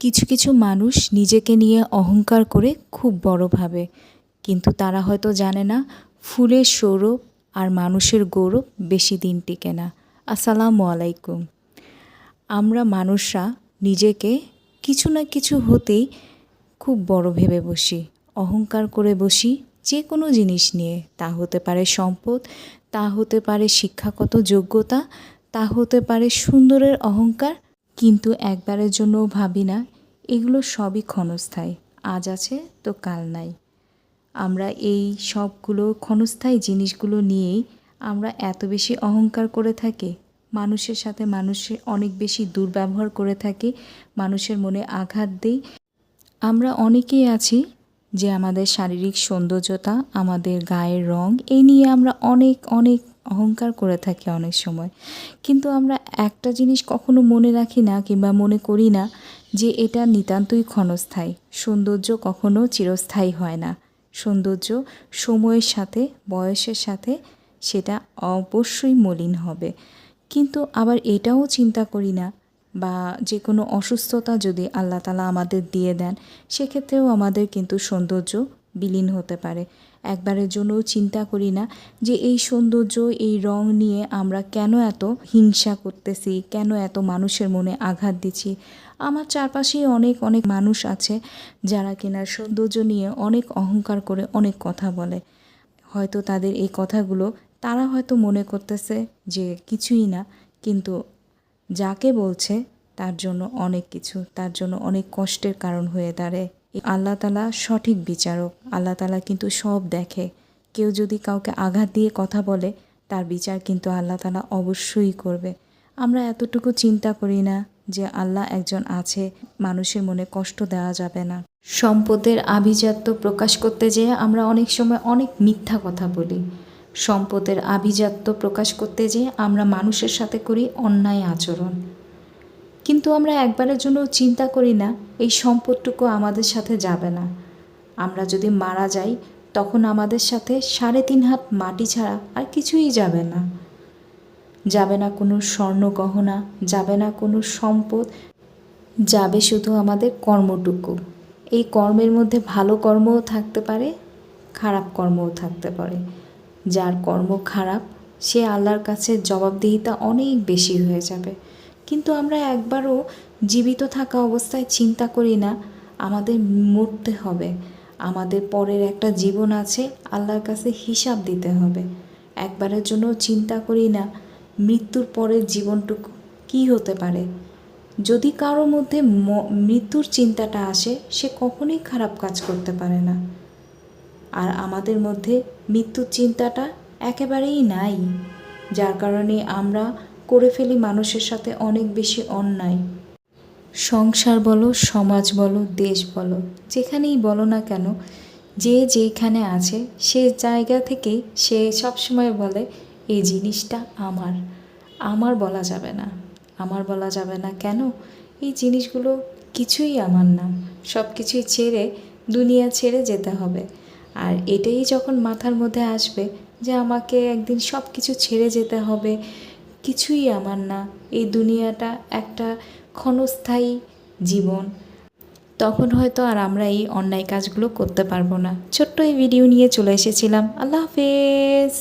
কিছু কিছু মানুষ নিজেকে নিয়ে অহংকার করে খুব বড় ভাবে, কিন্তু তারা হয়তো জানে না ফুলের সৌরভ আর মানুষের গৌরব বেশি দিন টিকে না। আসসালামু আলাইকুম। আমরা মানুষরা নিজেকে কিছু না কিছু হতেই খুব বড় ভেবে বসি, অহংকার করে বসি যে কোনো জিনিস নিয়ে। তা হতে পারে সম্পদ, তা হতে পারে শিক্ষাগত যোগ্যতা, তা হতে পারে সুন্দরের অহংকার। কিন্তু একবারের জন্যও ভাবি না এগুলো সবই ক্ষণস্থায়ী, আজ আছে তো কাল নাই। আমরা এই সবগুলো ক্ষণস্থায়ী জিনিসগুলো নিয়েই আমরা এত বেশি অহংকার করে থাকি, মানুষের সাথে মানুষের অনেক বেশি দুর্ব্যবহার করে থাকি, মানুষের মনে আঘাত দিই। আমরা অনেকেই আছি যে আমাদের শারীরিক সৌন্দর্যতা, আমাদের গায়ের রং, এই নিয়ে আমরা অনেক অনেক অহংকার করে থাকি অনেক সময়। কিন্তু আমরা একটা জিনিস কখনো মনে রাখি না কিংবা মনে করি না যে এটা নিতান্তই ক্ষণস্থায়ী। সৌন্দর্য কখনো চিরস্থায়ী হয় না। সৌন্দর্য সময়ের সাথে, বয়সের সাথে সেটা অবশ্যই মলিন হবে। কিন্তু আবার এটাও চিন্তা করি না, বা যে কোনো অসুস্থতা যদি আল্লাহ তাআলা আমাদের দিয়ে দেন, সেক্ষেত্রেও আমাদের কিন্তু সৌন্দর্য বিলীন হতে পারে। একবারের জন্যও চিন্তা করি না যে এই সৌন্দর্য, এই রং নিয়ে আমরা কেন এত হিংসা করতেছি, কেন এত মানুষের মনে আঘাত দিচ্ছি। আমার চারপাশেই অনেক অনেক মানুষ আছে যারা কিনা সৌন্দর্য নিয়ে অনেক অহংকার করে অনেক কথা বলে। হয়তো তাদের এই কথাগুলো তারা হয়তো মনে করতেছে যে কিছুই না, কিন্তু যাকে বলছে তার জন্য অনেক কিছু, তার জন্য অনেক কষ্টের কারণ হয়ে দাঁড়ায়। আল্লাহ তাআলা সঠিক বিচারক, আল্লাহ তাআলা কিন্তু সব দেখে। কেউ যদি কাউকে আঘাত দিয়ে কথা বলে, তার বিচার কিন্তু আল্লাহ তাআলা অবশ্যই করবে। আমরা এতটুকু চিন্তা করি না যে আল্লাহ একজন আছে, মানুষের মনে কষ্ট দেওয়া যাবে না। সম্পদের আভিজাত্য প্রকাশ করতে যেয়ে আমরা অনেক সময় অনেক মিথ্যা কথা বলি। সম্পদের আভিজাত্য প্রকাশ করতে যেয়ে আমরা মানুষের সাথে করি অন্যায় আচরণ। কিন্তু আমরা একবারের জন্য চিন্তা করি না এই সম্পদটুকু আমাদের সাথে যাবে না। আমরা যদি মারা যাই তখন আমাদের সাথে 3.5 হাত মাটি ছাড়া আর কিছুই যাবে না। যাবে না কোনো স্বর্ণ গহনা, যাবে না কোনো সম্পদ, যাবে শুধু আমাদের কর্মটুকু। এই কর্মের মধ্যে ভালো কর্মও থাকতে পারে, খারাপ কর্মও থাকতে পারে। যার কর্ম খারাপ সে আল্লাহর কাছে জবাবদিহিতা অনেক বেশি হয়ে যাবে। কিন্তু আমরা একবারও জীবিত থাকা অবস্থায় চিন্তা করি না আমাদের মরতে হবে, আমাদের পরের একটা জীবন আছে, আল্লাহর কাছে হিসাব দিতে হবে। একবারের জন্য চিন্তা করি না মৃত্যুর পরের জীবনটুকু কী হতে পারে। যদি কারোর মধ্যে মৃত্যুর চিন্তাটা আসে, সে কখনোই খারাপ কাজ করতে পারে না। আর আমাদের মধ্যে মৃত্যুর চিন্তাটা একেবারেই নাই, যার কারণে আমরা করে ফেলি মানুষের সাথে অনেক বেশি অন্যায়। সংসার বলো, সমাজ বলো, দেশ বলো, যেখানেই বলো না কেন, যে যেখানে আছে সে জায়গা থেকেই সে সবসময় বলে এই জিনিসটা আমার। আমার বলা যাবে না, আমার বলা যাবে না কেন? এই জিনিসগুলো কিছুই আমার না। সব কিছুই ছেড়ে, দুনিয়া ছেড়ে যেতে হবে। আর এটাই যখন মাথার মধ্যে আসবে যে আমাকে একদিন সব কিছু ছেড়ে যেতে হবে, কিছুই আমার না, এই দুনিয়াটা একটা ক্ষণস্থায়ী জীবন, তখন হয়তো আর আমরা এই অন্যায় কাজগুলো করতে পারবো না। ছোট্ট এই ভিডিও নিয়ে চলে এসেছিলাম। আল্লাহ হাফেজ।